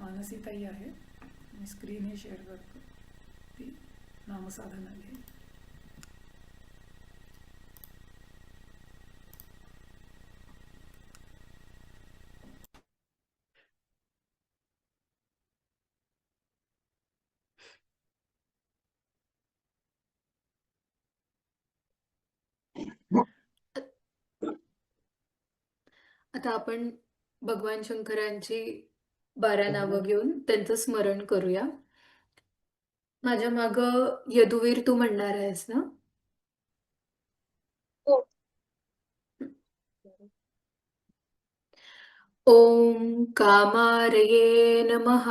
मानसीताई आहे. मी स्क्रीन हे शेअर करतो. ती नामसाधना घेईल. आता आपण भगवान शंकरांची 12 नावं घेऊन त्यांचं स्मरण करूया. माझ्या मागं यदुवीर तू म्हणणार आहेस ना? हो. ओम कामारये नमः.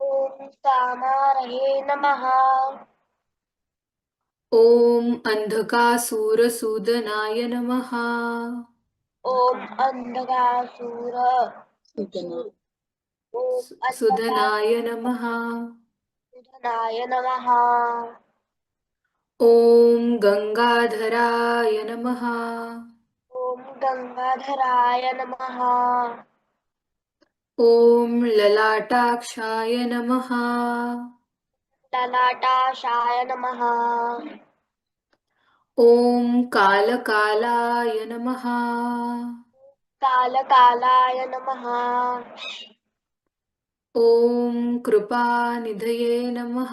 ओम कामारये नमः. ओम अंधकासुरसूदनाय नमः. ओम अंधकासुर ओम सुदनाय नमः. अंधकासुरनाय नमः. ओम गंगाधराय नमः. ओम गंगाधराय नमः. ओम ललाटाक्षाय नमः. ललाटाशाय नमः. ओम कालकालाय नमः. कालकालाय नमः. ओम कृपानिधये नमः.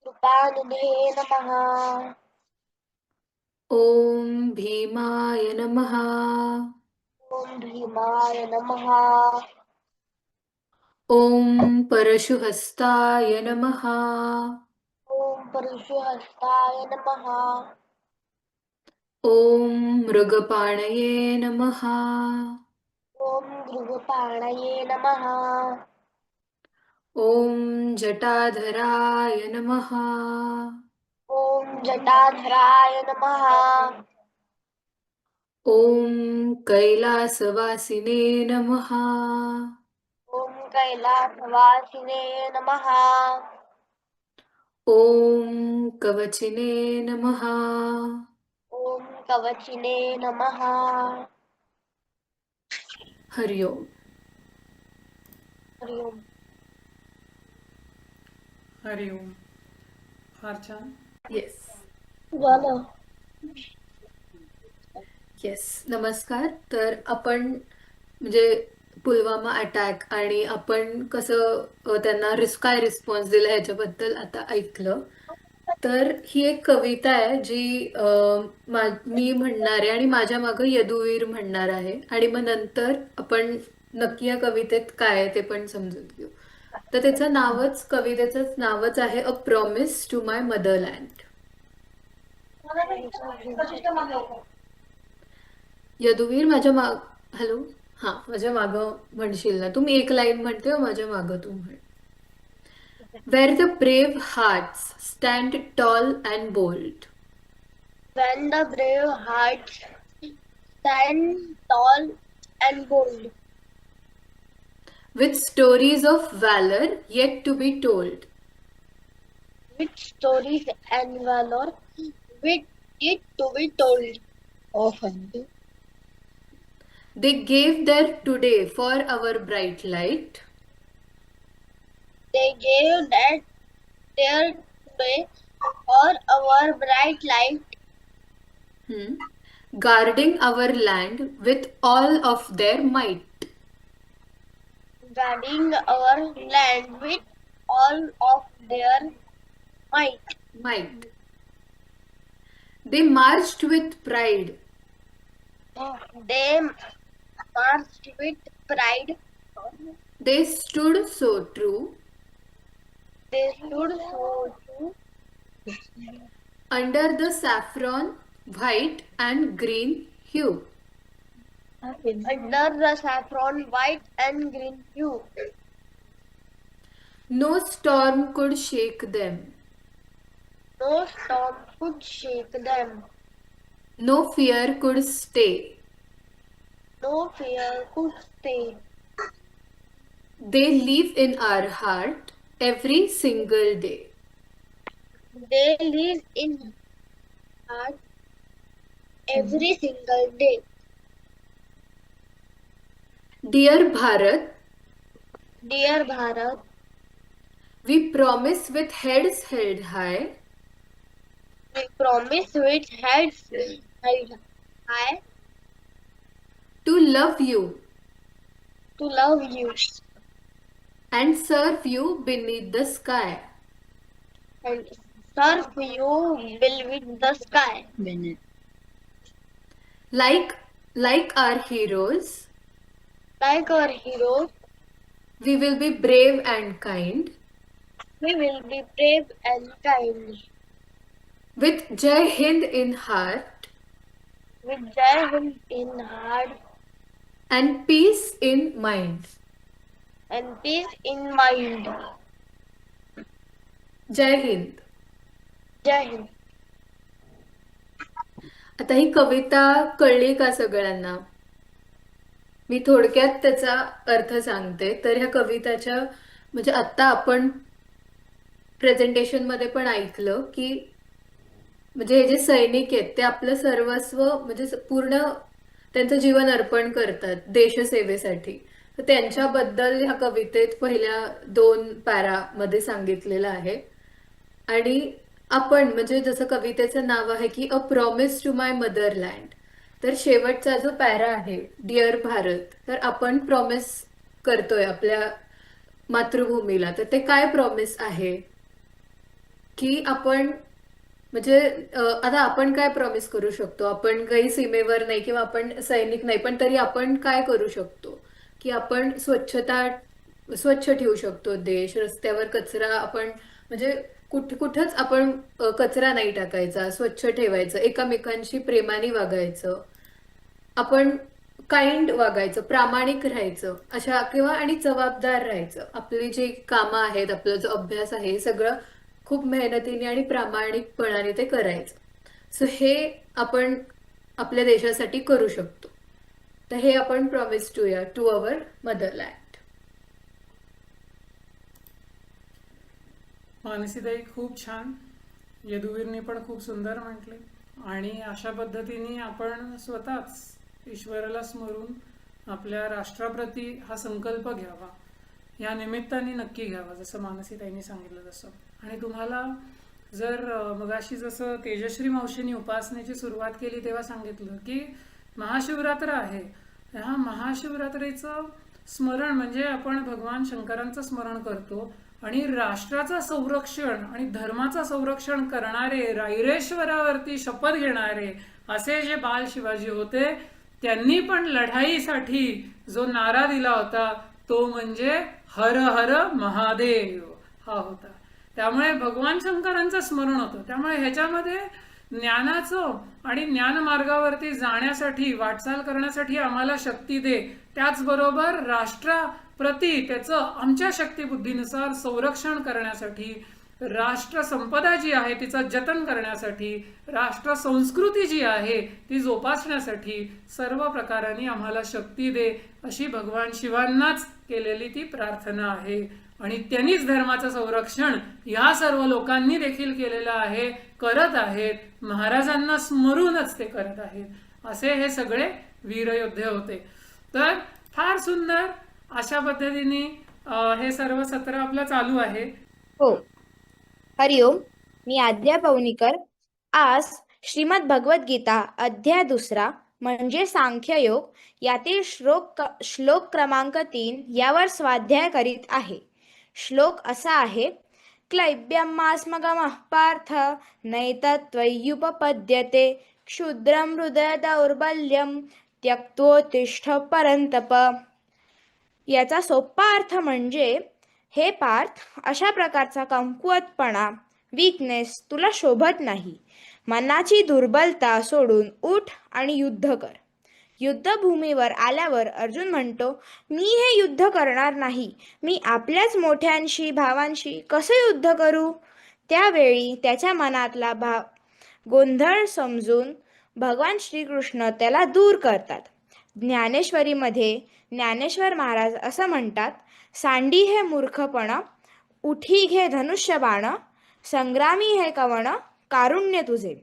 कृपानिधे नमः. ओम भीमाय नमः. ओम भीमाय नमः. ओम परशुहस्ताय नमः. ओम परशुहस्ताय नमः. ओम मृगपाणये नमः. ओम गृहपाणये नमः. ओम जटाधराय नमः. ओम जटाधराय नमः. ओम कैलासवासिने नमः. ओम कैलासवासिने नमः. ओम कवचिने नमः. ओम कवचिने नमः. हरि ओम. हरि ओम. हरि ओम. फार छान. येस. झालं. येस. नमस्कार. तर आपण म्हणजे पुलवामा अटॅक आणि आपण कसं त्यांना काय रिस्पॉन्स दिला ह्याच्याबद्दल आता ऐकलं. तर ही एक कविता आहे जी मी म्हणणार आहे आणि माझ्या मागं यदुवीर म्हणणार आहे आणि मग नंतर आपण नक्की या कवितेत काय आहे ते पण समजून घेऊ. तर त्याचं नावच कवितेचंच नावच आहे a promise to my motherland. Yaduveer माझ्या हॅलो. हां, माझ्या मागं म्हणशील ना? तुम्ही एक लाईन म्हणते माझ्या मागं तू म्हण. Where the brave hearts stand tall and bold. When the brave hearts stand tall and bold. With stories of valor yet to be told. With stories and valor, with it to be told. Often. They gave their today for our bright light. They gave that their today for our bright light. Guarding our land with all of their might. Guarding our land with all of their might. They marched with pride. They marched with pride. They stood so true. They stood so true. Under the saffron, white and green hue. Under the saffron, white and green hue. No storm could shake them. No storm could shake them. No fear could stay. No fear could stay. They live in our heart every single day. They live in heart every single day. Dear Bharat, dear Bharat, we promise with heads held high we promise with heads held high to love you to love you and serve you beneath the sky. and serve you beneath the sky. Like our heroes, Like our heroes, we will be brave and kind. we will be brave and kind. With Jai Hind in heart With Jai Hind in heart and peace in mind. and peace in mind. Jai Hind. Jai Hind. आता ही कविता कळली का सगळ्यांना? मी थोडक्यात त्याचा अर्थ सांगते. तर ह्या कविताच्या म्हणजे आत्ता आपण प्रेझेंटेशनमध्ये पण ऐकलं की म्हणजे हे जे सैनिक आहेत ते आपलं सर्वस्व म्हणजे पूर्ण त्यांचं जीवन अर्पण करतात देशसेवेसाठी. तर त्यांच्याबद्दल ह्या कवितेत पहिल्या 2 पॅरामध्ये सांगितलेलं आहे. आणि आपण म्हणजे जसं कवितेचं नाव आहे की a promise to my motherland, तर शेवटचा जो पॅरा आहे डिअर भारत, तर आपण प्रॉमिस करतोय आपल्या मातृभूमीला. तर ते काय प्रॉमिस आहे की आपण म्हणजे आता आपण काय प्रॉमिस करू शकतो? आपण काही सीमेवर नाही किंवा आपण सैनिक नाही, पण तरी आपण काय करू शकतो की आपण स्वच्छ ठेवू शकतो देश. रस्त्यावर कचरा आपण म्हणजे कुठंच आपण कचरा नाही टाकायचा, स्वच्छ ठेवायचं, एकमेकांशी प्रेमाने वागायचं, आपण काइंड वागायचं, प्रामाणिक राहायचं अशा किंवा आणि जबाबदार राहायचं. आपली जी कामं आहेत, आपला जो अभ्यास आहे, हे सगळं खूप मेहनतीने आणि प्रामाणिकपणाने ते करायचं. सो हे आपण आपल्या देशासाठी करू शकतो. तर हे आपण प्रॉमिस टू अवर मदरलँड. मानसीताई खूप छान, यदुवीरने पण खूप सुंदर म्हटले. आणि अशा पद्धतीने आपण स्वतःच ईश्वराला स्मरून आपल्या राष्ट्राप्रती हा संकल्प घ्यावा. या निमित्ताने नक्की घ्यावा, जसं मानसीताईंनी सांगितलं तसं. आणि तुम्हाला जर मगाशी जसं तेजश्री मावशींनी उपासनेची सुरुवात केली तेव्हा सांगितलं की महाशिवरात्र आहे. ह्या महाशिवरात्रीचं स्मरण म्हणजे आपण भगवान शंकरांचं स्मरण करतो आणि राष्ट्राचं संरक्षण आणि धर्माचं संरक्षण करणारे, रायरेश्वरावरती शपथ घेणारे असे जे बाल शिवाजी होते, त्यांनी पण लढाईसाठी जो नारा दिला होता तो म्हणजे हर हर महादेव हा होता. त्यामुळे भगवान शंकरांचं स्मरण होतं. त्यामुळे ह्याच्यामध्ये ज्ञानाचं आणि ज्ञान मार्गावरती जाण्यासाठी, वाटचाल करण्यासाठी आम्हाला शक्ती दे. त्याचबरोबर राष्ट्राप्रती त्याचं आमच्या शक्तिबुद्धीनुसार संरक्षण करण्यासाठी, राष्ट्र संपदा जी आहे तिचं जतन करण्यासाठी, राष्ट्र संस्कृती जी आहे ती जोपासण्यासाठी सर्व प्रकारांनी आम्हाला शक्ती दे, अशी भगवान शिवांनाच केलेली ती प्रार्थना आहे. आणि त्यांनीच धर्माचं संरक्षण या सर्व लोकांनी देखील केलेलं आहे, करत आहेत. महाराजांना स्मरूनच ते करत आहेत. असे हे सगळे वीरयोद्धे होते. तर फार सुंदर अशा पद्धतीने हे सर्व सत्र आपलं चालू आहे. हो. हरिओम. मी आद्या पवनीकर. आज श्रीमद भगवद्गीता अध्याय 2 म्हणजे सांख्ययोग यातील श्लोक क्रमांक 3 यावर स्वाध्याय करीत आहे. श्लोक असा आहे: क्लैब्यमास्मगमः पार्थ नैतत्त्वय्युपपद्यते क्षुद्रं हृदय दौर्बल्यं त्यक्तोत्तिष्ठ परन्तप. याचा सोपा अर्थ म्हणजे, हे पार्थ, अशा प्रकारचा कमकुवतपणा, वीकनेस तुला शोभत नाही. मनाची दुर्बलता सोडून उठ आणि युद्ध कर. युद्धभूमीवर आल्यावर अर्जुन म्हणतो, मी हे युद्ध करणार नाही. मी आपल्याच मोठ्यांशी, भावांशी कसं युद्ध करू? त्यावेळी त्याच्या मनातला गोंधळ समजून भगवान श्रीकृष्ण त्याला दूर करतात. ज्ञानेश्वरीमध्ये ज्ञानेश्वर महाराज असं म्हणतात: सांडी हे मूर्खपण, उठी घे धनुष्य बाण, संग्रामी हे कवण, कारुण्य तुझे.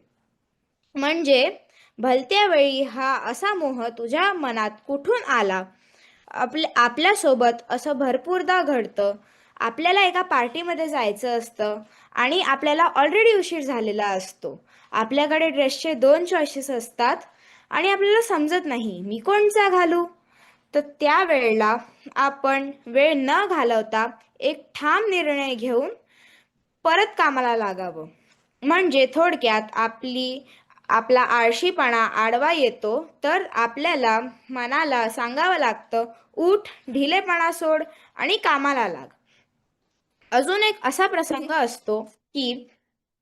म्हणजे भलत्या वेळी हा असा मोह तुझ्या मनात कुठून आला आपल्यासोबत असं भरपूरदा घडतं. आपल्याला एका पार्टीमध्ये जायचं असतं आणि आपल्याला ऑलरेडी उशीर झालेला असतो. आपल्याकडे ड्रेसचे 2 चॉईसेस असतात आणि आपल्याला समजत नाही मी कोणचा घालू. तर त्यावेळेला आपण वेळ न घालवता एक ठाम निर्णय घेऊन परत कामाला लागावं. म्हणजे थोडक्यात आपला आळशीपणा आडवा येतो. तर आपल्याला मनाला सांगावं लागतं, उठ, ढिलेपणा सोड आणि कामाला लाग. अजून एक असा प्रसंग असतो की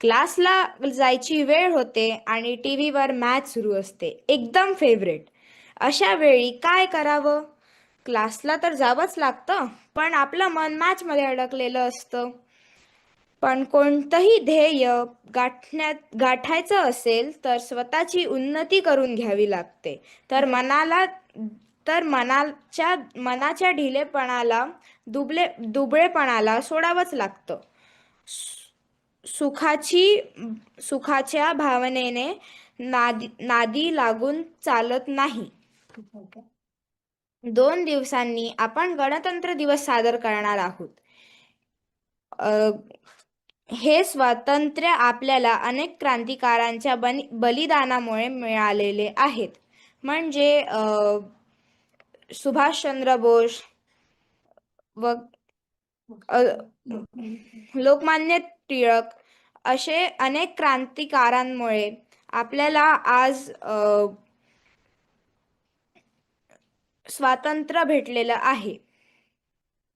क्लासला जायची वेळ होते आणि टी व्हीवर मॅच सुरू असते, एकदम फेवरेट. अशा वेळी काय करावं? क्लासला तर जावंच लागतं, पण आपलं मन मॅचमध्ये अडकलेलं असतं. पण कोणतंही ध्येय गाठायचं असेल तर स्वतःची उन्नती करून घ्यावी लागते. तर मनाच्या ढिलेपणाला, दुबळेपणाला सोडावंच लागतं. सुखाच्या भावनेने नादी लागून चालत नाही. 2 दिवसांनी आपण गणतंत्र दिवस साजरा करणार आहोत. हे स्वातंत्र्य आपल्याला अनेक क्रांतिकारकांच्या बलिदानामुळे मिळालेले आहेत. म्हणजे सुभाषचंद्र बोस व लोकमान्य टिळक असे अनेक क्रांतिकारकांमुळे आपल्याला आज स्वातंत्र्य भेटलेलं आहे.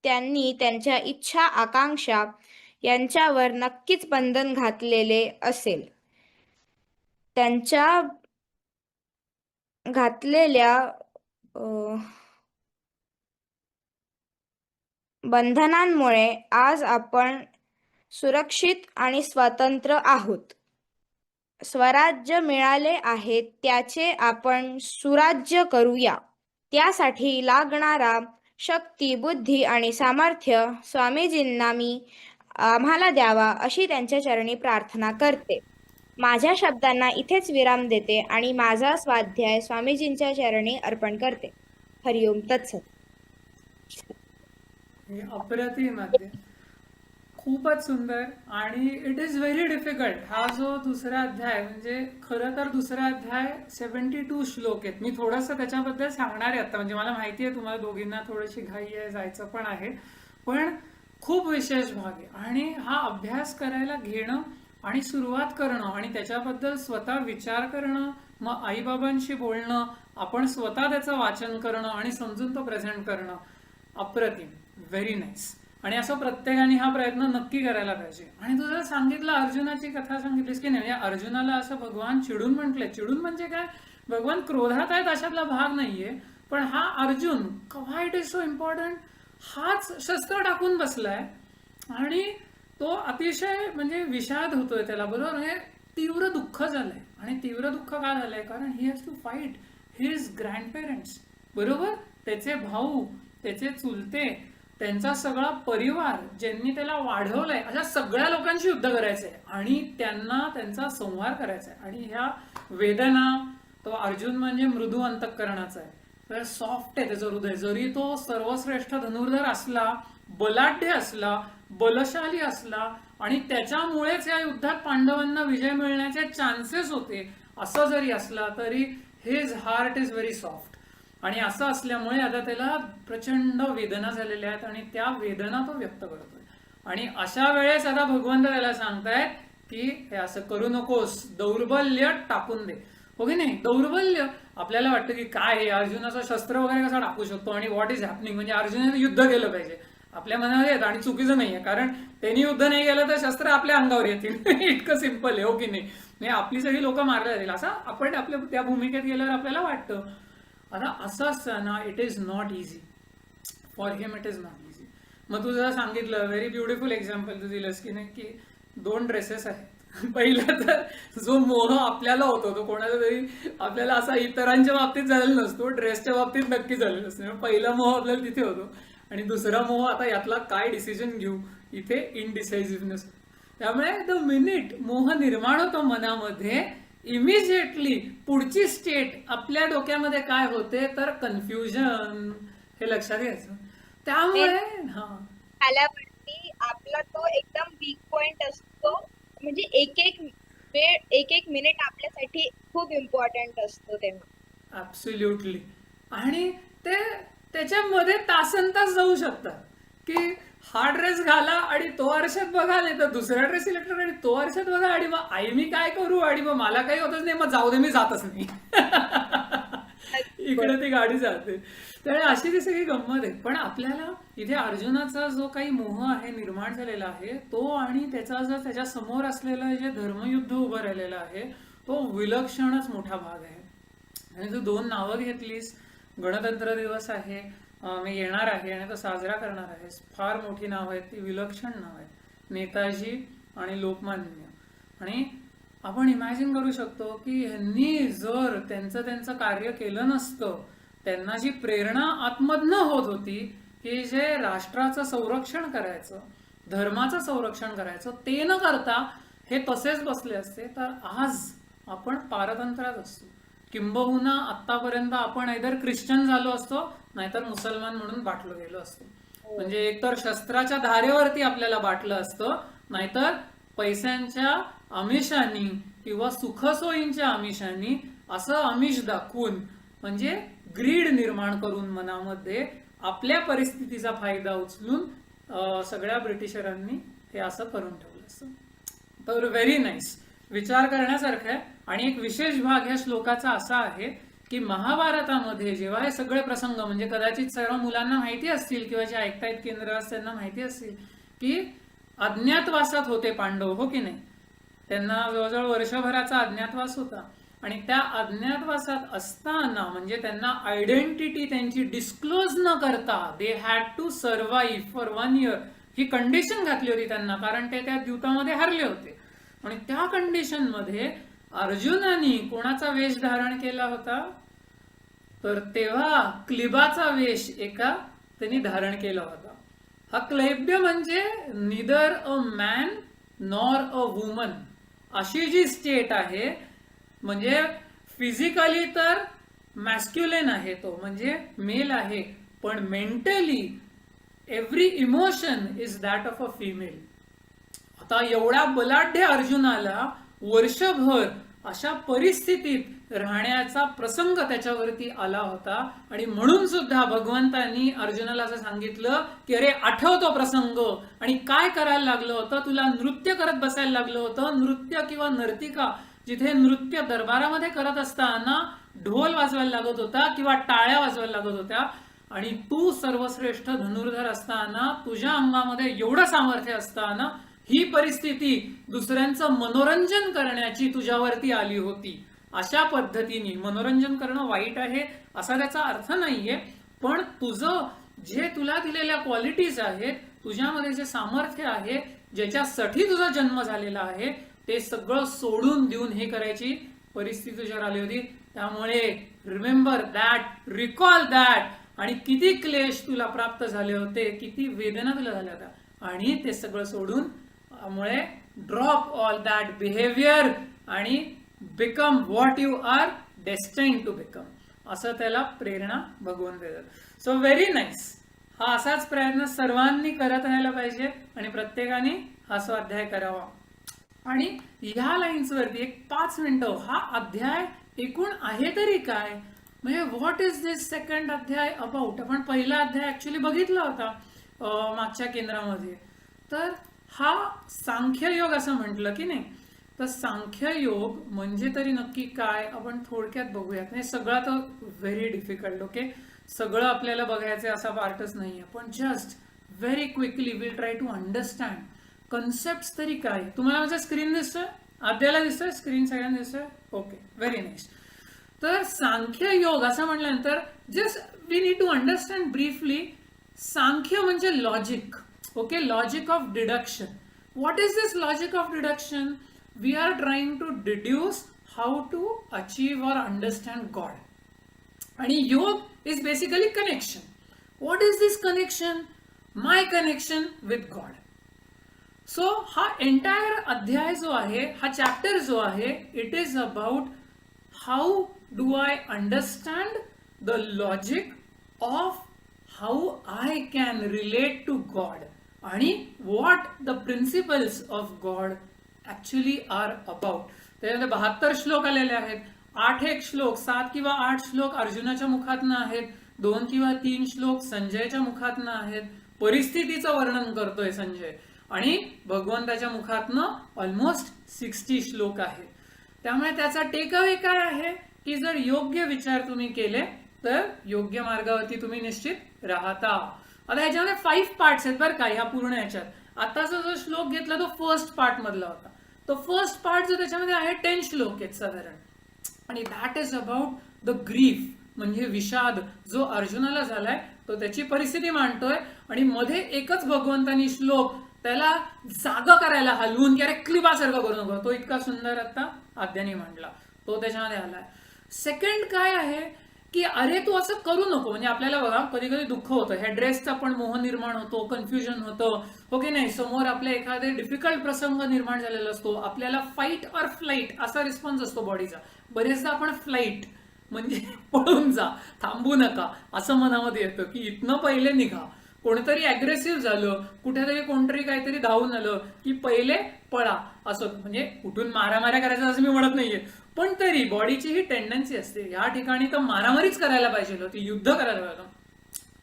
त्यांनी त्यांच्या इच्छा आकांक्षा यांच्यावर नक्कीच बंधन घातलेले असेल. त्यांच्या घातलेल्या बंधनांमुळे आज आपण सुरक्षित आणि स्वतंत्र आहोत. स्वराज्य मिळाले आहे, त्याचे आपण सुराज्य करूया. त्यासाठी लागणारा शक्ती, बुद्धी आणि सामर्थ्य स्वामीजींना आम्हाला द्यावा अशी त्यांच्या चरणी प्रार्थना करते. माझ्या शब्दांना इथेच विराम देते आणि माझा स्वाध्याय स्वामीजींच्या चरणी अर्पण करते. हरिओम तत्सत. हे अप्रतिम आहे, खूपच सुंदर. आणि इट इज व्हेरी डिफिकल्ट. हा जो दुसरा अध्याय, म्हणजे खरं तर दुसरा अध्याय 72 श्लोक आहेत. मी थोडंसं त्याच्याबद्दल सांगणार आहे आता. म्हणजे मला माहिती आहे तुम्हाला दोघींना थोडीशी घाई आहे, जायचं पण आहे, पण खूप विशेष भाग आहे. आणि हा अभ्यास करायला घेणं आणि सुरुवात करणं आणि त्याच्याबद्दल स्वतः विचार करणं, मग आईबाबांशी बोलणं, आपण स्वतः त्याचं वाचन करणं आणि समजून तो प्रेझेंट करणं, अप्रतिम, व्हेरी नाईस. आणि असं प्रत्येकाने हा प्रयत्न नक्की करायला पाहिजे. आणि तू जर सांगितलं, अर्जुनाची कथा सांगितलीस की नाही, म्हणजे अर्जुनाला असं भगवान चिडून म्हटलंय. चिडून म्हणजे काय, भगवान क्रोधात आहेत अशातला भाग नाहीये, पण हा अर्जुन, व्हाय इट इज सो इम्पॉर्टंट, हाच शस्त्र टाकून बसलाय आणि तो अतिशय म्हणजे विषाद होतोय त्याला, बरोबर. हे तीव्र दुःख झालंय. आणि तीव्र दुःख का झालंय, कारण he has to fight his grandparents, बरोबर. त्याचे भाऊ, त्याचे चुलते, त्यांचा सगळा परिवार, ज्यांनी त्याला वाढवलंय, अशा सगळ्या लोकांशी युद्ध करायचंय आणि त्यांना त्यांचा संहार करायचा आहे. आणि ह्या वेदना, तो अर्जुन म्हणजे मृदू अंतःकरणाचा आहे, तर सॉफ्ट आहे त्याचं हृदय. जरी तो सर्वश्रेष्ठ धनुर्धर असला, बलाढ्य असला, बलशाली असला आणि त्याच्यामुळेच या युद्धात पांडवांना विजय मिळण्याचे चान्सेस होते, असं जरी असला तरी his heart is very soft. आणि असं असल्यामुळे आता त्याला प्रचंड वेदना झालेल्या आहेत आणि त्या वेदना तो व्यक्त करतोय. आणि अशा वेळेस आता भगवंत त्याला सांगतायत की हे असं करू नकोस, दौर्बल्य टाकून दे. हो की नाही. दौर्बल्य आपल्याला वाटतं की काय हे अर्जुनाचं शस्त्र वगैरे कसं टाकू शकतो आणि व्हॉट इज हॅपनिंग, म्हणजे अर्जुनाने युद्ध केलं पाहिजे आपल्या मनामध्ये येतं. आणि चुकीचं नाहीये, कारण त्यांनी युद्ध नाही केलं तर शस्त्र आपल्या अंगावर येतील. इतकं सिम्पल आहे, हो की नाही. म्हणजे आपली सगळी लोक मारल्या जातील असं आपण आपल्या त्या भूमिकेत गेल्यावर आपल्याला वाटतं. आता असं असताना it is not easy for him, it is not easy. मग तू जर सांगितलं, व्हेरी ब्युटिफुल एक्झाम्पल तू दिलंस की नाही, की 2 ड्रेसेस आहेत. पहिला तर जो मोह आपल्याला होतो तो कोणाचा तरी आपल्याला असा इतरांच्या बाबतीत झालेला नसतो, ड्रेसच्या बाबतीत नक्की झालेला नसतो. पहिला मोह आपल्याला तिथे होतो आणि दुसरा मोह आता यातला काय डिसिजन घेऊ, इथे इनडिसायसिव्हनेस. त्यामुळे द मिनिट मोह निर्माण होतो मनामध्ये, इमिजिएटली पुढची स्टेट आपल्या डोक्यामध्ये काय होते, तर कन्फ्युजन, हे लक्षात घ्यायचं. त्यामुळे हा झाल्यावरती आपला तो एकदम वीक पॉइंट असतो, म्हणजे एक एक वेळ एक एक मिनिट आपल्यासाठी खूप इम्पॉर्टंट असतो तेव्हा. ऍब्सोल्युटली. आणि ते त्याच्यामध्ये तासनतास जाऊ शकतात की हा ड्रेस घाला आणि तो आरशात बघा, नाही तर दुसरा ड्रेस सिलेक्ट करा आणि तो आरशात बघा, आणि मग आई मी काय करू, आणि मग मला काही होतच नाही, मग जाऊ दे मी जातच नाही. इकडे ती गाडी जाते. तर अशी ती सगळी गंमत आहे. पण आपल्याला इथे अर्जुनाचा जो काही मोह आहे निर्माण झालेला आहे तो, आणि त्याचा जो त्याच्या समोर असलेलं जे धर्मयुद्ध उभं राहिलेलं आहे तो विलक्षणच मोठा भाग आहे. आणि तू 2 नावं घेतलीस, गणतंत्र दिवस आहे, मी येणार आहे आणि तो साजरा करणार आहे, फार मोठी नाव आहेत, ती विलक्षण नाव आहेत, नेताजी आणि लोकमान्य. आणि आपण इमॅजिन करू शकतो की ह्यांनी जर त्यांचं कार्य केलं नसतं, त्यांना जी प्रेरणा आतमधनं होत होती की जे राष्ट्राचं संरक्षण करायचं, धर्माचं संरक्षण करायचं, ते न करता हे तसेच बसले असते, तर आज आपण पारतंत्र्यात असतो. किंबहुना आतापर्यंत आपण ऐदर ख्रिश्चन झालो असतो, नाहीतर मुसलमान म्हणून बाटलो गेलो असतो. म्हणजे एकतर शस्त्राच्या धारेवरती आपल्याला बाटलं असतं, नाहीतर पैशांच्या आमिषांनी किंवा सुखसोयींच्या आमिषांनी असं आमिष दाखवून, म्हणजे ग्रीड निर्माण करून मनामध्ये आपल्या परिस्थितीचा फायदा उचलून सगळ्या ब्रिटिशरांनी हे असं करून ठेवलं असतं. तर व्हेरी नाईस, विचार करण्यासारखं आहे. आणि एक विशेष भाग ह्या श्लोकाचा असा आहे की महाभारतामध्ये जेव्हा हे सगळे प्रसंग, म्हणजे कदाचित सर्व मुलांना माहिती असतील किंवा जे ऐकतायत केंद्र त्यांना माहिती असतील की अज्ञातवासात होते पांडव, हो की नाही. त्यांना जवळजवळ वर्षभराचा अज्ञातवास होता, आणि त्या अज्ञातवासात असताना म्हणजे त्यांना आयडेंटिटी त्यांची डिस्क्लोज न करता they had to survive for 1 year, ही कंडिशन घातली होती त्यांना, कारण ते त्या युद्धामध्ये हरले होते. आणि त्या कंडिशन मध्ये अर्जुनाने कोणाचा वेश धारण केला होता, तर तेव्हा क्लिबाचा वेश त्यांनी धारण केला होता. हा क्लैब्य म्हणजे neither a man nor a woman, अशी जी स्टेट आहे. म्हणजे फिजिकली तर मॅस्क्युलिन आहे तो, म्हणजे मेल आहे, पण mentally every emotion is that of a female. आता एवढ्या बलाढ्य अर्जुनाला वर्षभर अशा परिस्थितीत राहण्याचा प्रसंग त्याच्यावरती आला होता, आणि म्हणून सुद्धा भगवंतांनी अर्जुनाला असं सांगितलं की अरे आठवतो प्रसंग, आणि काय करायला लागलं होतं, तुला नृत्य करत बसायला लागलं होतं. नृत्य किंवा नर्तिका, जिथे नृत्य दरबारामध्ये करत असताना ढोल वाजवायला लागत होता किंवा टाळ्या वाजवायला लागत होत्या, आणि तू सर्वश्रेष्ठ धनुर्धर असताना, तुझ्या अंगामध्ये एवढं सामर्थ्य असताना ही परिस्थिती दुसऱ्यांचं मनोरंजन करण्याची तुझ्यावरती आली होती. अशा पद्धतीने मनोरंजन करणं वाईट आहे असा त्याचा अर्थ नाहीये, पण तुझं जे तुला दिलेल्या क्वालिटीज आहेत, तुझ्यामध्ये जे सामर्थ्य आहे, ज्याच्यासाठी तुझा जन्म झालेला आहे, ते सगळं सोडून देऊन हे करायची परिस्थिती तुझ्यावर आली होती. त्यामुळे रिमेंबर दॅट, रिकॉल दॅट, आणि किती क्लेश तुला प्राप्त झाले होते, किती वेदना तुला झाल्या होत्या, आणि ते सगळं सोडून मुळे ड्रॉप ऑल दॅट बिहेवियर आणि become what you are destined to become, असं त्याला प्रेरणा भगवंत देतात. So very nice. हा असाच प्रयत्न सर्वांनी करत राहायला पाहिजे, आणि प्रत्येकाने हा स्वाध्याय करावा. आणि ह्या लाईन्स वरती एक 5 मिनिटं हा अध्याय एकूण आहे तरी काय, म्हणजे व्हॉट इज दिस सेकंड अध्याय अबाउट. आपण पहिला अध्याय ऍक्च्युली बघितला होता मागच्या केंद्रामध्ये. तर हा सांख्ययोग असं म्हटलं की नाही, तर सांख्ययोग म्हणजे तरी नक्की काय आपण थोडक्यात बघूयात. हे सगळं तर व्हेरी डिफिकल्ट, ओके, सगळं आपल्याला बघायचं असा पार्टच नाहीये, पण just very quickly will try to understand concept तरी काय. तुम्हाला माझा स्क्रीन दिसतोय, अध्यायाला दिसतोय स्क्रीन, सगळ्यांना दिसतोय, ओके, व्हेरी नाईस. तर सांख्ययोग असं म्हटल्यानंतर just we need to understand briefly. Sankhya म्हणजे logic, okay, logic of deduction. What is this logic of deduction? We are trying to deduce how to achieve or understand God. And yoga is basically connection. What is this connection? My connection with God. So हा entire अध्याय जो आहे, हा chapter जो आहे, it is about how do I understand the logic of how I can relate to God आणि what the principles of God actually are about. त्याच्यामध्ये 72 श्लोक आलेले आहेत. 8 श्लोक, 7 किंवा 8 श्लोक अर्जुनाच्या मुखातनं आहेत, 2 किंवा 3 श्लोक संजयच्या मुखातनं आहेत. परिस्थितीचं वर्णन करतोय संजय, आणि भगवंताच्या मुखातनं ऑलमोस्ट 60 श्लोक आहेत. त्यामुळे त्याचा टेकअवे काय आहे की जर योग्य विचार तुम्ही केले तर योग्य मार्गावरती तुम्ही निश्चित राहता. आता ह्याच्यामध्ये 5 पार्ट्स आहेत बरं का ह्या पूर्ण ह्याच्यात. आताचा जो श्लोक घेतला तो फर्स्ट पार्ट मधला होता. तो फर्स्ट पार्ट जो त्याच्यामध्ये आहे 10 श्लोक आहेत साधारण, आणि that is about the grief, म्हणजे विषाद जो अर्जुनाला झालाय तो त्याची परिस्थिती मांडतोय. आणि मध्ये एकच भगवंतानी श्लोक त्याला जागा करायला हलवून की अरे क्लिपासारखं करू नको, तो इतका सुंदर आता आद्याने मांडला, तो त्याच्यामध्ये आलाय. सेकंड काय आहे की अरे तू असं करू नको, म्हणजे आपल्याला बघा कधी कधी दुःख होतं, ह्या ड्रेसचा पण मोह निर्माण होतो, कन्फ्युजन होतं, हो की नाही. समोर आपल्या एखादे डिफिकल्ट प्रसंग निर्माण झालेला असतो, आपल्याला फाईट ऑर फ्लाईट असा रिस्पॉन्स असतो बॉडीचा. बरेचदा आपण फ्लाईट म्हणजे पळून जा, थांबू नका असं मनामध्ये येतं की इथनं पहिले निघा. कोणतरी अग्रेसिव्ह झालं, कुठेतरी कोणतरी काहीतरी धावून आलं की पहिले पळा, असं म्हणजे कुठून मारामाऱ्या करायचं असं मी म्हणत नाहीये, पण तरी बॉडीची ही टेंडन्सी असते. या ठिकाणी तर मारामारीच करायला पाहिजे होती, युद्ध करायला पाहिजे.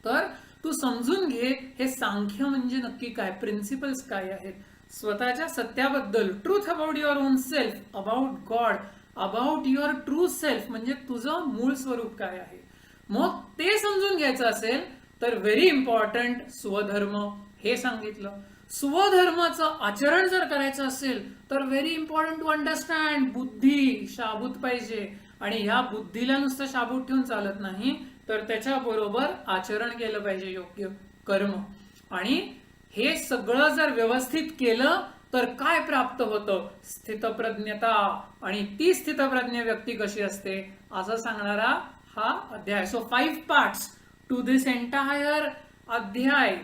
तर तू समजून घे हे सांख्य म्हणजे नक्की काय, प्रिन्सिपल्स काय आहेत स्वतःच्या सत्याबद्दल, truth about your own self, about God, about your true self, म्हणजे तुझं मूळ स्वरूप काय आहे. मग ते समजून घ्यायचं असेल तर व्हेरी इम्पॉर्टंट स्वधर्म हे सांगितलं. स्वधर्माचं आचरण जर करायचं असेल तर व्हेरी इम्पॉर्टंट टू अंडरस्टँड, बुद्धी शाबूत पाहिजे, आणि ह्या बुद्धीला नुसतं शाबूत ठेवून चालत नाही, तर त्याच्याबरोबर आचरण केलं पाहिजे, योग्य कर्म. आणि हे सगळं जर व्यवस्थित केलं तर काय प्राप्त होतं, स्थितप्रज्ञता. आणि ती स्थितप्रज्ञ व्यक्ती कशी असते असं सांगणारा हा अध्याय. So 5 parts to this entire अध्याय.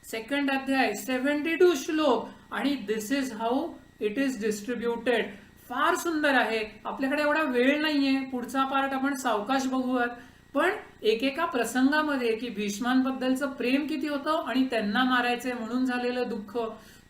सेकंड अध्याय 72 श्लोक, आणि this is how it is distributed. फार सुंदर आहे. आपल्याकडे एवढा वेळ नाहीये, पुढचा पार्ट आपण सावकाश बघूयात. पण एकेका प्रसंगामध्ये की भीष्मांबद्दलचं प्रेम किती होतं आणि त्यांना मारायचे म्हणून झालेलं दुःख,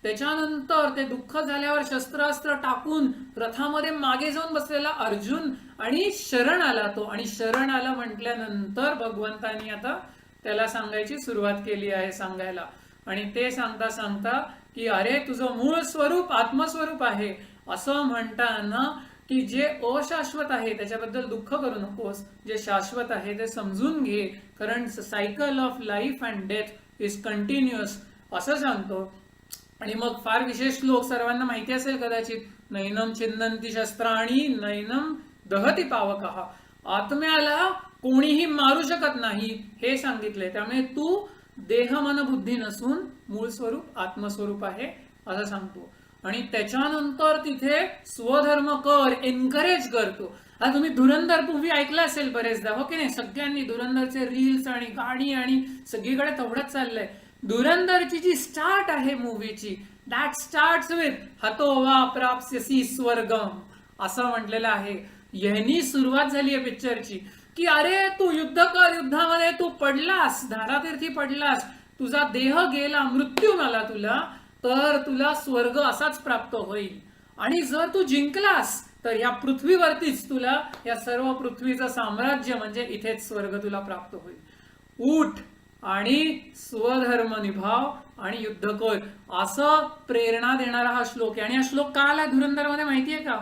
त्याच्यानंतर ते दुःख झाल्यावर शस्त्रास्त्र टाकून रथामध्ये मागे जाऊन बसलेला अर्जुन, आणि शरण आला तो, आणि शरण आला म्हटल्यानंतर भगवंतानी आता त्याला सांगायची सुरुवात केली आहे सांगायला. आणि ते सांगता सांगता की अरे तुझं मूळ स्वरूप आत्मस्वरूप आहे असं म्हणताना की जे अशाश्वत आहे त्याच्याबद्दल दुःख करू नकोस, जे शाश्वत आहे ते समजून घे, कारण cycle of life and death is continuous असं सांगतो. आणि मग फार विशेष श्लोक सर्वांना माहिती असेल कदाचित, नैनम छिन्नन्ति शस्त्राणि नैनम दहति पावकः, आत्म्याला कोणीही मारू शकत नाही हे सांगितले. त्यामुळे तू देह मन बुद्धी नसून मूळ स्वरूप आत्मस्वरूप आहे असं सांगतो. आणि त्याच्यानंतर तिथे स्वधर्म कर, एनकरेज करतो. आता तुम्ही धुरंधर मूव्ही ऐकला असेल बरेचदा, हो की नाही, सगळ्यांनी धुरंधरचे रील्स आणि गाणी आणि सगळीकडे तेवढंच चाललंय. धुरंधरची जी स्टार्ट आहे मूवीची, दॅट स्टार्ट्स विथ हतो वा प्राप्स्यसि स्वर्गम असं म्हटलेलं आहे. यांनी सुरुवात झाली आहे पिक्चरची की अरे तू युद्ध कर, युद्धामध्ये तू पडलास, धारातीर्थी पडलास, तुझा देह गेला, मृत्यू आला तुला, तर तुला स्वर्ग असाच प्राप्त होईल. आणि जर तू जिंकलास तर या पृथ्वीवरतीच तुला या सर्व पृथ्वीचं साम्राज्य म्हणजे इथेच स्वर्ग तुला प्राप्त होईल. उठ आणि स्वधर्म निभाव आणि युद्ध कर असं प्रेरणा देणारा हा श्लोक आहे. आणि हा श्लोक का आला धुरंधर मध्ये माहितीये का?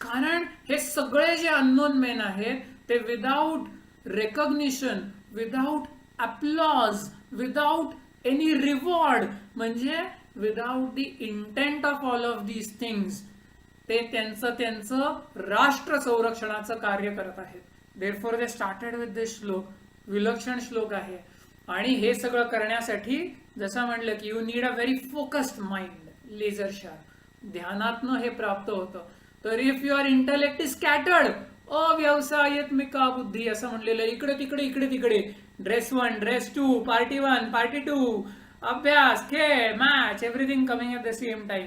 कारण हे सगळे जे अननोन मेन आहेत ते without recognition, without applause, without any reward, म्हणजे without the intent of all of these things, ते त्यांचं राष्ट्र संरक्षणाचं कार्य करत आहेत. Therefore they started with this श्लोक. विलक्षण श्लोक आहे. आणि हे सगळं करण्यासाठी जसं म्हणलं की you need a very focused mind, laser sharp, ध्यानातनं हे प्राप्त होतं. तर if your intellect is scattered, अव्यवसायत्मिका बुद्धी असं म्हणलेलं, इकडे तिकडे इकडे तिकडे, ड्रेस 1, ड्रेस 2, पार्टी 1, पार्टी 2, अभ्यास, खेळ, match, everything coming at the same time,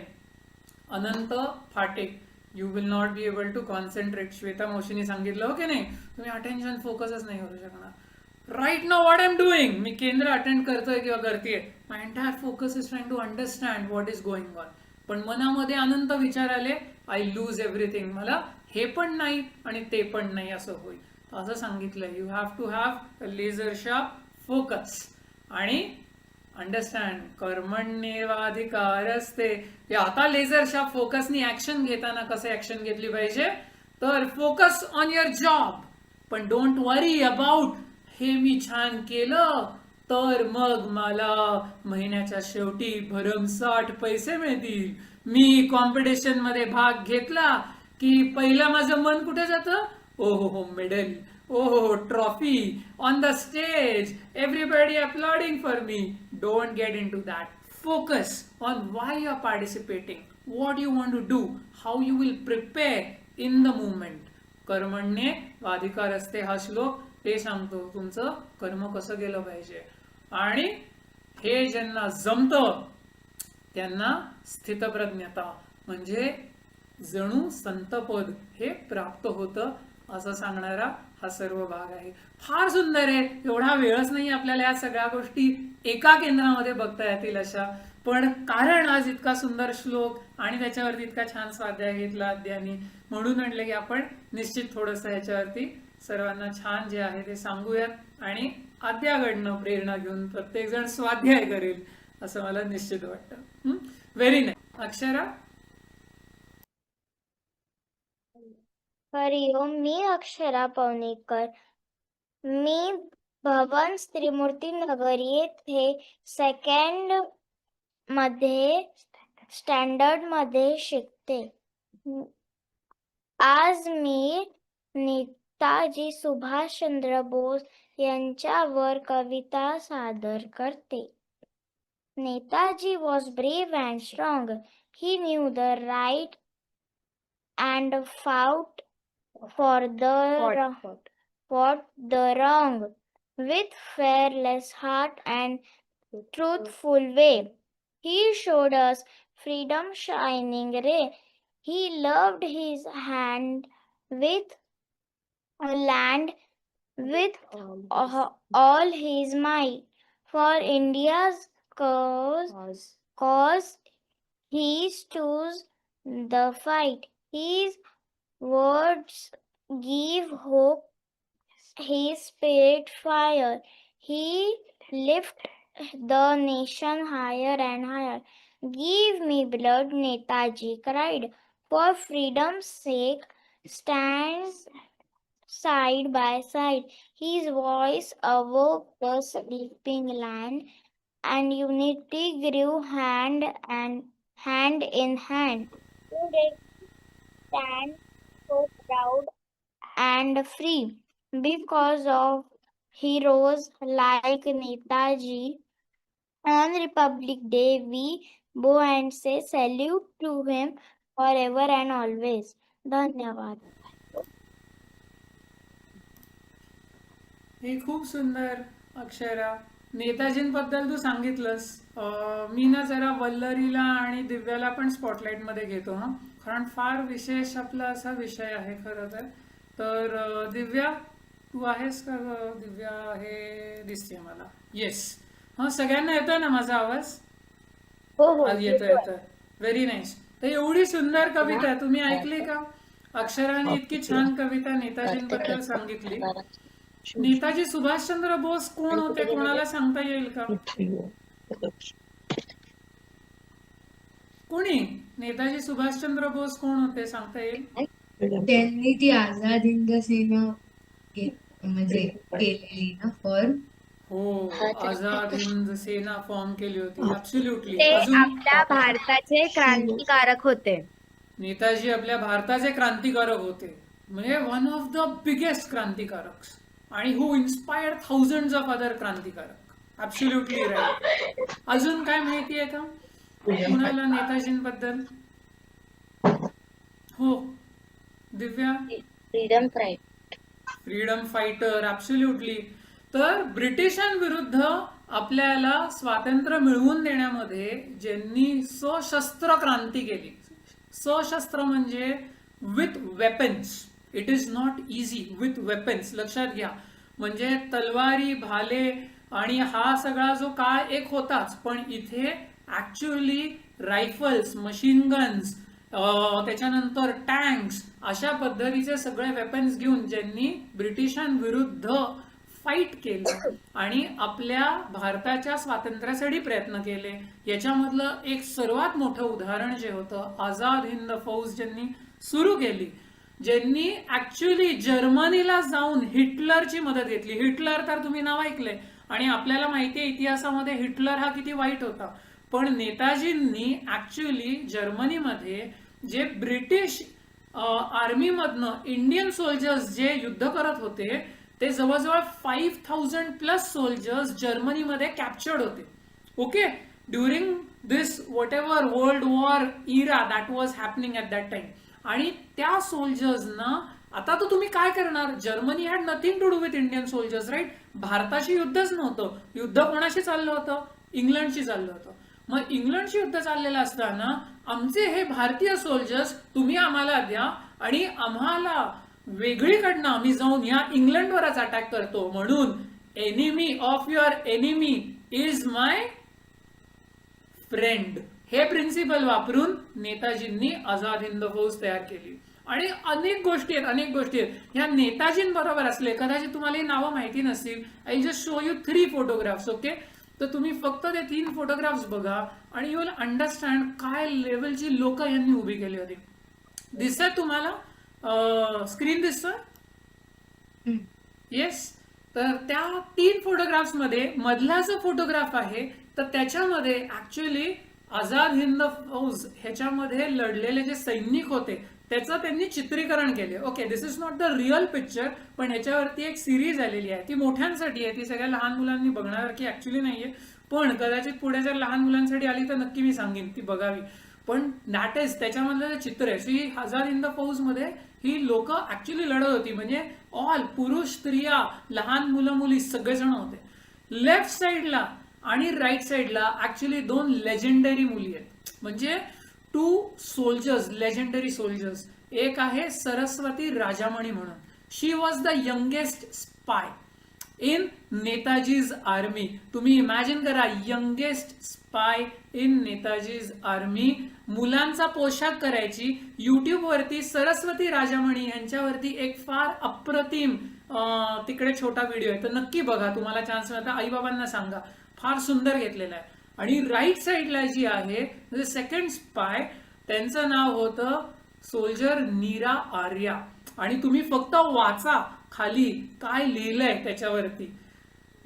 Anant Phate, you will not be able to concentrate. Shweta मावशीने सांगितलं हो की नाही, तुम्ही अटेन्शन फोकसच नाही करू शकणार. राईट नाव व्हॉट आय एम डुईंग, मी केंद्र अटेंड करतोय किंवा करतेय, my entire focus is trying to understand what is going on. पण मनामध्ये अनंत विचार आले, आय लूज एव्हरीथिंग, मला हे पण नाही आणि ते पण नाही असं होईल. असं सांगितलंय, you have to have laser sharp focus आणि अंडरस्टँड कर्मण्येवाधिकारस्ते. आता लेझर शार्प फोकसनी ऍक्शन घेताना कसं ऍक्शन घेतली पाहिजे, तर फोकस ऑन युअर जॉब, पण डोंट वरी अबाउट हे मी छान केलं तर मग मला महिन्याच्या शेवटी भरमसाठ पैसे मिळतील. मी कॉम्पिटिशन मध्ये भाग घेतला की पहिलं माझं मन कुठे जातं, ओ हो medal, oh trophy on the stage, everybody applauding for me. Don't get into that. Focus on why you are participating, what you want to do, how you will prepare in the moment. कर्मण्ये वाधिकार असते हा श्लोक ते सांगतो तुमचं कर्म कसं गेलं पाहिजे. आणि हे ज्यांना जमतं त्यांना स्थितप्रज्ञता म्हणजे जणू संतपद हे प्राप्त होतं असं सांगणारा हा सर्व भाग आहे. फार सुंदर आहे. एवढा वेळच नाही आपल्याला या सगळ्या गोष्टी एका केंद्रामध्ये बघता येतील अशा, पण कारण आज इतका सुंदर श्लोक आणि त्याच्यावरती इतका छान स्वाध्याय घेतला अद्यानी, म्हणून म्हणले की आपण निश्चित थोडंसं ह्याच्यावरती सर्वांना छान जे आहे ते सांगूयात आणि अद्याकडनं प्रेरणा घेऊन प्रत्येक जण स्वाध्याय करेल असं मला निश्चित वाटतं. Very nice. अक्षरा. हरिओम. मी अक्षरा पवनीकर. मी भवन त्रिमूर्ती नगर येथे स्टँडर्ड मध्ये शिकते. आज मी नेताजी सुभाषचंद्र बोस यांच्यावर कविता सादर करते. Netaji was brave and strong. He knew the right and fought for the wrong with fearless heart and truthful way. He showed us freedom's shining ray. He loved his land with all his might. For India's cause he stood the fight. His words give hope, his spirit fire. He lift the nation higher and higher. Give me blood, Netaji cried. For freedom's sake, stands side by side. His voice awoke the sleeping land, and unity grew hand in hand. Today we stand so proud and free because of heroes like Netaji. On Republic Day, we bow and say salute to him forever and always. धन्यवाद. हे खूप सुंदर अक्षरा. नेताजींबद्दल तू सांगितलंस. मी ना जरा वल्लरीला आणि दिव्याला पण spotlight मध्ये घेतो हा, कारण फार विशेष आपला असा विषय आहे खरं तर. तर दिव्या तू आहेस का? दिव्या आहे दिसते मला. येस. हा, सगळ्यांना येतोय ना माझा आवाज? हो येतोय. Very nice. तर एवढी सुंदर कविता तुम्ही ऐकली का? अक्षराने इतकी छान कविता नेताजींबद्दल सांगितली. नेताजी सुभाषचंद्र बोस कोण होते, कोणाला सांगता येईल का? कोणी? नेताजी सुभाषचंद्र बोस कोण होते सांगता येईल? त्यांनी ती आझाद हिंद सेना म्हणजे केलेली ना फॉर्म. हो, आझाद हिंद सेना फॉर्म केली होती. ऍब्सोल्युटली. ते अजून आपल्या भारताचे क्रांतिकारक होते. नेताजी आपल्या भारताचे क्रांतिकारक होते, म्हणजे वन ऑफ द बिगेस्ट क्रांतिकारक, आणि who inspired thousands of other क्रांतिकारक. Absolutely right. अजून काय माहिती आहे का कुणाला नेताजींबद्दल? हो दिव्या. Freedom fighter. ऍब्सोल्युटली. तर ब्रिटिशांविरुद्ध आपल्याला स्वातंत्र्य मिळवून देण्यामध्ये ज्यांनी सशस्त्र क्रांती केली, सशस्त्र म्हणजे with weapons, it is not easy, with weapons. लक्षात घ्या, म्हणजे तलवारी, भाले आणि हा सगळा जो काळ एक होताच, पण इथे ऍक्च्युअली रायफल्स, मशीन गन्स, त्याच्यानंतर टँक्स, अशा पद्धतीचे सगळे वेपन्स घेऊन ज्यांनी ब्रिटिशांविरुद्ध फाईट केलं आणि आपल्या भारताच्या स्वातंत्र्यासाठी प्रयत्न केले. याच्यामधलं एक सर्वात मोठं उदाहरण जे होतं, आझाद हिंद फौज ज्यांनी सुरू केली, ज्यांनी ऍक्च्युअली जर्मनीला जाऊन हिटलरची मदत घेतली. हिटलर तर तुम्ही नाव ऐकलंय आणि आपल्याला माहितीये इतिहासामध्ये हिटलर हा किती वाईट होता, पण नेताजींनी ऍक्च्युअली जर्मनीमध्ये जे ब्रिटिश आर्मीमधनं इंडियन सोल्जर्स जे युद्ध करत होते, ते जवळजवळ 5000+ सोल्जर्स जर्मनीमध्ये कॅप्चर्ड होते. Okay, during this whatever world war era that was happening at that time. आणि त्या सोल्जर्सना आता तर तुम्ही काय करणार, Germany had nothing to do with Indian soldiers, right. भारताशी युद्धच नव्हतं. युद्ध कोणाशी चाललं होतं? इंग्लंडशी चाललं होतं. मग इंग्लंडशी युद्ध चाललेलं असताना आमचे हे भारतीय सोल्जर्स तुम्ही आम्हाला द्या आणि आम्हाला वेगळीकडनं आम्ही जाऊन या इंग्लंडवरच अटॅक करतो, म्हणून enemy of your enemy is my friend, हे प्रिन्सिपल वापरून नेताजींनी आझाद हिंद फौज तयार केली. आणि अनेक गोष्टी आहेत ह्या नेताजींबरोबर असले. कदाचित तुम्हाला ही नावं माहिती नसतील. I just show you 3 photographs. Okay, तर तुम्ही फक्त ते 3 फोटोग्राफ्स बघा आणि यू विल अंडरस्टँड काय लेवलची लोक यांनी उभी केली होती. दिसतंय तुम्हाला? स्क्रीन दिसतोय? येस. तर त्या 3 फोटोग्राफ्स मध्ये मधला जो फोटोग्राफ आहे तर त्याच्यामध्ये ऍक्च्युअली आझाद हिंद फौज ह्याच्यामध्ये लढलेले जे सैनिक होते त्याचं त्यांनी चित्रीकरण केले. Okay, this is not the real picture, पण ह्याच्यावरती एक सिरीज आलेली आहे. ती मोठ्यांसाठी आहे, ती सगळ्या लहान मुलांनी बघण्यासारखी ऍक्च्युअली नाहीये, पण कदाचित पुढे जर लहान मुलांसाठी आली तर नक्की मी सांगेन ती बघावी. पण दॅट इज त्याच्यामधलं चित्र आहे. ही आझाद हिंद फौज मध्ये ही लोक ऍक्च्युअली लढत होती, म्हणजे ऑल पुरुष, स्त्रिया, लहान मुलं मुली सगळेजण होते. लेफ्ट साइडला आणि राईट साइडला ऍक्च्युअली 2 लेजेंडरी मुली आहेत, म्हणजे 2 सोल्जर्स, लेजेंडरी सोल्जर्स. एक आहे सरस्वती राजामणी म्हणून. She was the youngest spy in Netaji's army. तुम्ही इमॅजिन करा, youngest spy in Netaji's army. मुलांचा पोशाख करायची. युट्यूब वरती सरस्वती राजामणी यांच्यावरती एक फार अप्रतिम तिकडे छोटा व्हिडिओ आहे, तर नक्की बघा, तुम्हाला चान्स मिळता. आई बाबांना सांगा, फार सुंदर घेतलेला आहे. आणि राईट साइडला जी आहे म्हणजे सेकंड स्पाय, त्यांचं नाव होतं सोल्जर नीरा आर्या. आणि तुम्ही फक्त वाचा खाली काय लिहिलंय त्याच्यावरती,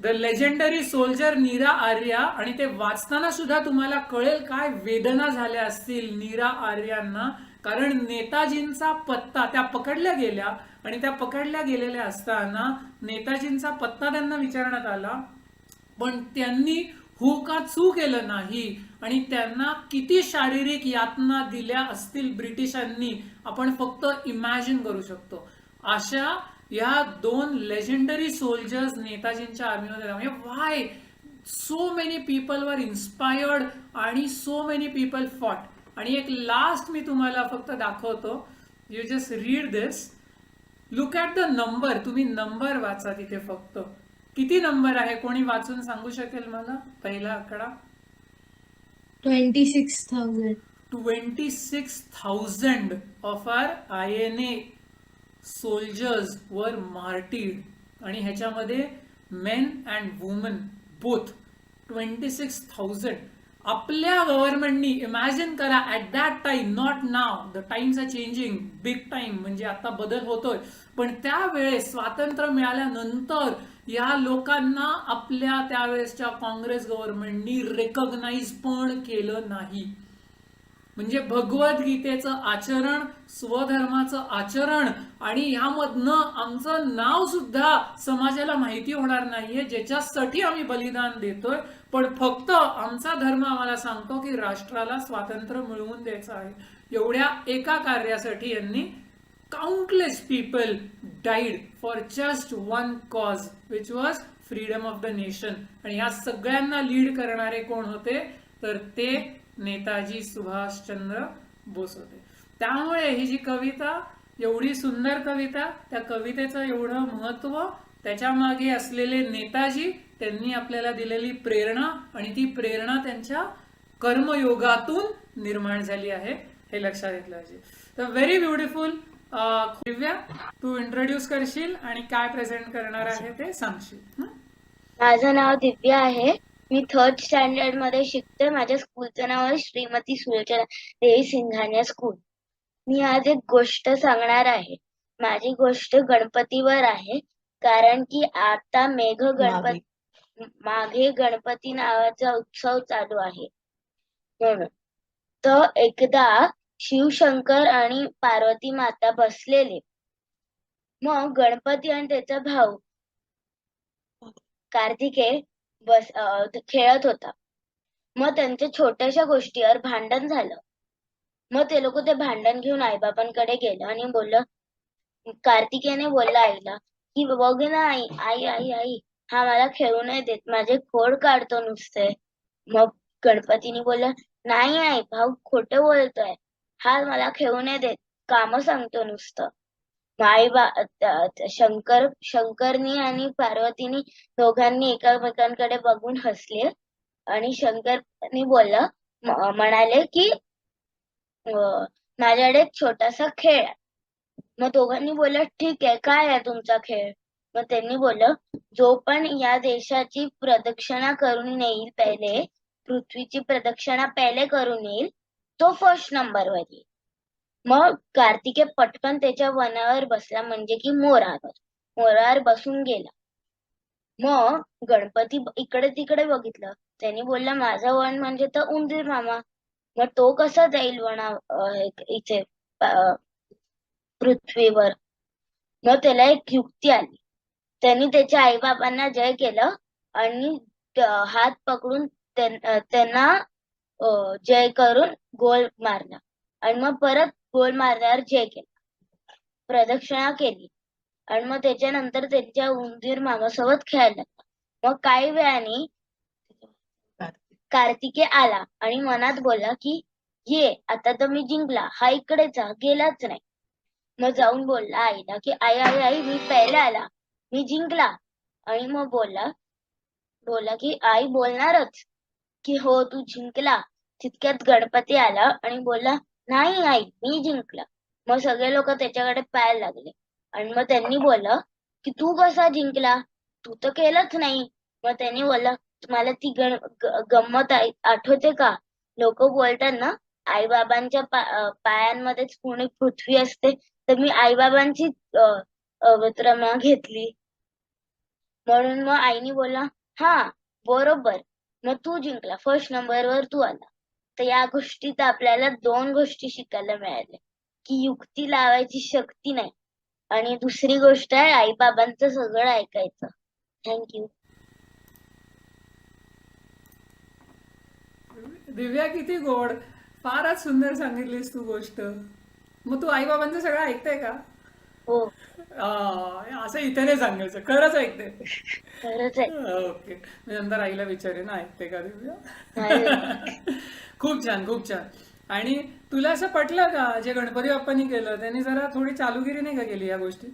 the legendary soldier Neera Arya. आणि ते वाचताना सुद्धा तुम्हाला कळेल काय वेदना झाल्या असतील नीरा आर्यांना, कारण नेताजींचा पत्ता, त्या पकडल्या गेल्या आणि त्या पकडल्या गेलेल्या असताना नेताजींचा पत्ता त्यांना विचारण्यात आला, पण त्यांनी हो का चू केलं नाही. आणि त्यांना किती शारीरिक यातना दिल्या असतील ब्रिटिशांनी, आपण फक्त इमॅजिन करू शकतो. अशा या 2 लेजेंडरी सोल्जर्स नेताजींच्या आर्मीमध्ये. म्हणजे why so many people were inspired आणि सो मेनी पीपल फॉट. आणि एक लास्ट मी तुम्हाला फक्त दाखवतो, you just read this, look at the number. तुम्ही नंबर वाचा तिथे. फक्त किती नंबर आहे, कोणी वाचून सांगू शकेल मला? पहिला आकडा 26,000. 26,000 ऑफ आर INA सोल्जर्स वर मार्टीड. आणि ह्याच्यामध्ये मेन अँड वुमन बोथ. 26,000. आपल्या गव्हर्नमेंटनी इमॅजिन करा, at that time, not now, the times are changing big time, म्हणजे आता बदल होतोय, पण त्यावेळेस स्वातंत्र्य मिळाल्यानंतर या लोकांना आपल्या त्यावेळेसच्या काँग्रेस गव्हर्नमेंटनी रेकॉग्नाइज पण केलं नाही. म्हणजे भगवद्गीतेचं आचरण, स्वधर्माचं आचरण, आणि ह्यामधनं आमचं नाव सुद्धा समाजाला माहिती होणार नाहीये, ज्याच्यासाठी आम्ही बलिदान देतोय, पण फक्त आमचा धर्म आम्हाला सांगतो की राष्ट्राला स्वातंत्र्य मिळवून द्यायचं आहे. एवढ्या एका कार्यासाठी यांनी countless people died for just one cause, which was freedom of the nation. आणि ह्या सगळ्यांना लीड करणारे कोण होते, तर ते नेताजी सुभाषचंद्र बोस होते. त्यामुळे ही जी कविता, एवढी सुंदर कविता, त्या कवितेचं एवढं महत्व त्याच्या मागे असलेले नेताजी, त्यांनी आपल्याला दिलेली प्रेरणा, आणि ती प्रेरणा त्यांच्या कर्मयोगातून निर्माण झाली आहे, हे लक्षात घेतलं पाहिजे. तर व्हेरी ब्युटिफुल. दिव्या, तू इंट्रोड्यूस करशील आणि काय प्रेझेंट करणार आहे ते सांगशील. हं? माझं नाव दिव्या आहे. मी 3rd स्टँडर्ड मध्ये शिकते. माझ्या स्कूलचं नाव आहे श्रीमती सुलोचना देवी सिंघानिया स्कूल. मी आज एक गोष्ट सांगणार आहे. माझी गोष्ट गणपतीवर आहे, कारण की आता माघे गणपती नावाचा उत्सव चालू आहे म्हणून. तर एकदा शिवशंकर आणि पार्वती माता बसलेले. मग गणपती आणि त्याचा भाऊ कार्तिकेय खेळत होता. मग त्यांच्या छोट्याशा गोष्टीवर भांडण झालं. मग ते लोक ते भांडण घेऊन आईबाबांकडे गेलं आणि बोललं, कार्तिकेयने बोलला आईला की बघ ना आई आई आई आई, हा मला खेळू नाही देत, माझे खोड काढतो नुसते. मग गणपतीने बोलला, नाही आई, भाऊ खोटं बोलतोय, हा मला खेळू नाही देत, काम सांगतो नुसतं. शंकरनी आणि पार्वतीनी दोघांनी एकमेकांकडे बघून हसले आणि शंकरनी म्हणाले की माझ्याकडे एक छोटासा खेळ आहे. मग दोघांनी बोललं, ठीक आहे, काय आहे तुमचा खेळ? मग त्यांनी बोललं, जो पण या देशाची प्रदक्षिणा करून येईल, पहिले पृथ्वीची प्रदक्षिणा पहिले करून येईल, तो 1st नंबरवर येईल. मग कार्तिकेय पटकन त्याच्या वनावर बसला, म्हणजे की मोरावर बसून गेला. मग गणपती इकडे तिकडे बघितलं. त्यांनी बोलला, माझं वन म्हणजे तर उंदीर मामा, मग तो कसा जाईल इथे पृथ्वीवर? मग त्याला एक युक्ती आली. त्यांनी त्याच्या आईबाबांना जय केलं आणि हात पकडून त्यांना जय करून गोल मारला आणि मग परत गोल मारल्यावर जय केला, प्रदक्षिणा केली आणि मग त्याच्यानंतर त्यांच्या उंदीर मामासोबत खेळायला लागला. मग काही वेळाने कार्तिकेय आला आणि मनात बोलला की ये, आता तर मी जिंकला, हा इकडे गेलाच नाही. मग जाऊन बोलला आईला की आई आई आई, मी पहिले आला, मी जिंकला. आणि मग बोलला की आई बोलणारच की हो तू जिंकला. तितक्यात गणपती आला आणि बोलला, नाही आई, मी जिंकला. मग सगळे लोक त्याच्याकडे पाहायला लागले आणि मग त्यांनी बोललं की तू कसा जिंकला, तू तर केलंच नाही. मग त्यांनी बोलला, तुम्हाला ती गंमत आठवते का? लोक बोलतात ना, आईबाबांच्या पायांमध्येच पूर्ण पृथ्वी असते, तर मी आईबाबांची अवतरणा घेतली. म्हणून मग आईने बोलला, हा बरोबर, मग तू जिंकला, 1st नंबरवर तू आला. तर या गोष्टीत आपल्याला 2 गोष्टी शिकायला मिळाल्या, की युक्ती लावायची शक्ती नाही, आणि दुसरी गोष्ट आहे आईबाबांचं सगळं ऐकायचं. थँक्यू. दिव्या, किती गोड, फारच सुंदर सांगितलीस तू गोष्ट. मग तू आईबाबांचं सगळं ऐकतेय का? हो, असं इथे नाही सांगायचं, खरंच ऐकते? खरंच आहे. ओके, मी नंतर आईला विचारेन, ऐकते का दिव्या? नाही. खूप छान, खूप छान. आणि तुला असं पटलं का जे गणपती बाप्पांनी केलं, त्यांनी जरा थोडी चालूगिरी नाही का केली या गोष्टी?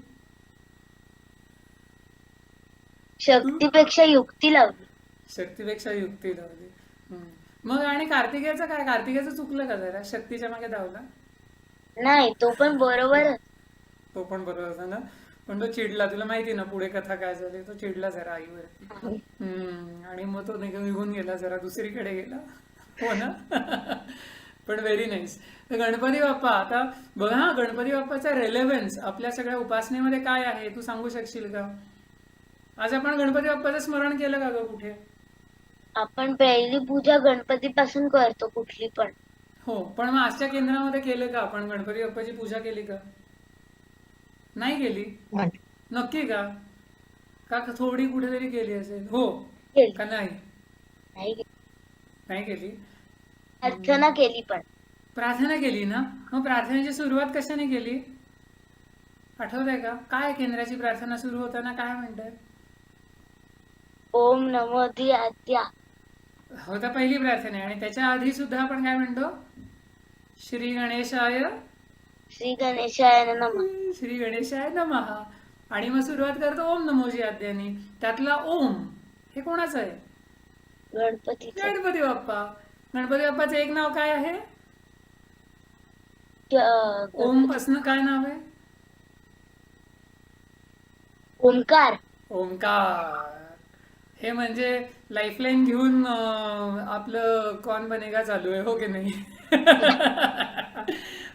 शक्तीपेक्षा युक्ती लावली. शक्तीपेक्षा युक्ती लावली. मग आणि कार्तिकेयचं काय? कार्तिकेयचं चुकलं का जरा? शक्तीच्या मागे धावला? नाही, तो पण बरोबर. तो पण बरोबर होता ना, पण तो चिडला. तुला माहिती ना पुढे कथा काय झाली? तो चिडला जरा आईवरती. आणि मग तो निघून गेला, जरा दुसरीकडे गेला. हो ना. पण व्हेरी नाईस. गणपती बाप्पा, आता बघा हा, गणपती बाप्पाचा रेलेव्हन्स आपल्या सगळ्या उपासनेमध्ये काय आहे तू सांगू शकशील का? आज आपण गणपती बाप्पाचं स्मरण केलं का ग कुठे? आपण पहिली पूजा गणपती पासून करतो, कुठली पण. हो, पण मग आजच्या केंद्रामध्ये केलं का आपण? गणपती बाप्पाची पूजा केली का? नाही केली? नक्की का? का थोडी कुठेतरी केली असेल? हो का? नाही नाही केली. प्रार्थना केली, पण प्रार्थना केली ना. मग प्रार्थनेची सुरुवात कशाने केली आठवत आहे का? काय केंद्राची प्रार्थना सुरू होताना काय म्हणतात? ओम नमो आद्या होता पहिली प्रार्थना. आणि त्याच्या आधी सुद्धा आपण काय म्हणतो? श्री गणेशाय श्री गणेशाय नमः. श्री गणेशाय नमः. आणि मग सुरुवात करतो ओम नमोजी आद्यानी. त्यातला ओम हे कोणाचं आहे? गणपतीचं गणपती बाप्पा. गणपती बाप्पाचं एक नाव काय आहे? ओम पासन काय नाव आहे? ओंकार. ओंकार. हे म्हणजे लाईफलाईन घेऊन आपलं कौन बनेगा चालू आहे, हो की नाही?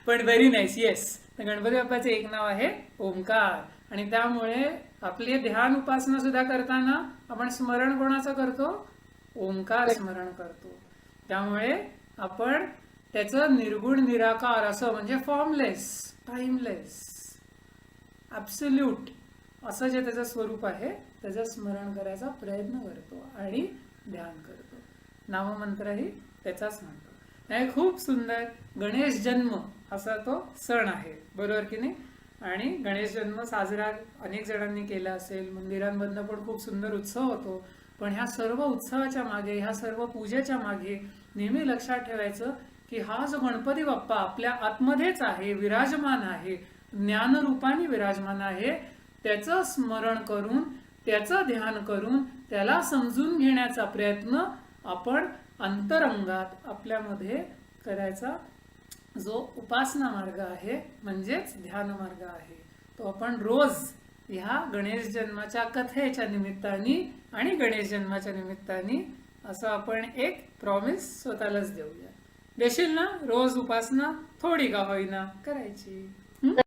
पण व्हेरी नाईस. येस, गणपती बाप्पाचे एक नाव आहे ओंकार. आणि त्यामुळे आपले ध्यान उपासना सुद्धा करताना आपण स्मरण कोणाचं करतो? ओंकार स्मरण करतो. त्यामुळे आपण त्याचं निर्गुण निराकार असं म्हणजे फॉर्मलेस, टाइमलेस, ॲब्सोल्यूट असं जे त्याचं स्वरूप आहे त्याचं स्मरण करायचा प्रयत्न करतो आणि ध्यान करतो. नाममंत्रही त्याचाच म्हणतो. नाही, खूप सुंदर. गणेश जन्म असा तो सण आहे, बरोबर की नाही? आणि गणेश जन्म साजरा अनेक जणांनी केला असेल. मंदिरांमधनं पण खूप सुंदर उत्सव होतो. पण ह्या सर्व उत्सवाच्या मागे, ह्या सर्व पूजेच्या मागे नेहमी लक्षात ठेवायचं की हा जो गणपती बाप्पा आपल्या आतमध्येच आहे, विराजमान आहे, ज्ञानरूपाने विराजमान आहे, त्याचं स्मरण करून, त्याचं ध्यान करून, त्याला समजून घेण्याचा प्रयत्न आपण अंतरंगात आपल्यामध्ये करायचा. जो उपासना मार्ग आहे म्हणजेच ध्यान मार्ग आहे, तो आपण रोज ह्या गणेश जन्माच्या कथेच्या निमित्ताने आणि गणेश जन्माच्या निमित्ताने असं आपण एक प्रॉमिस स्वतःलाच देऊया. देशील ना? रोज उपासना थोडी का होईना करायची.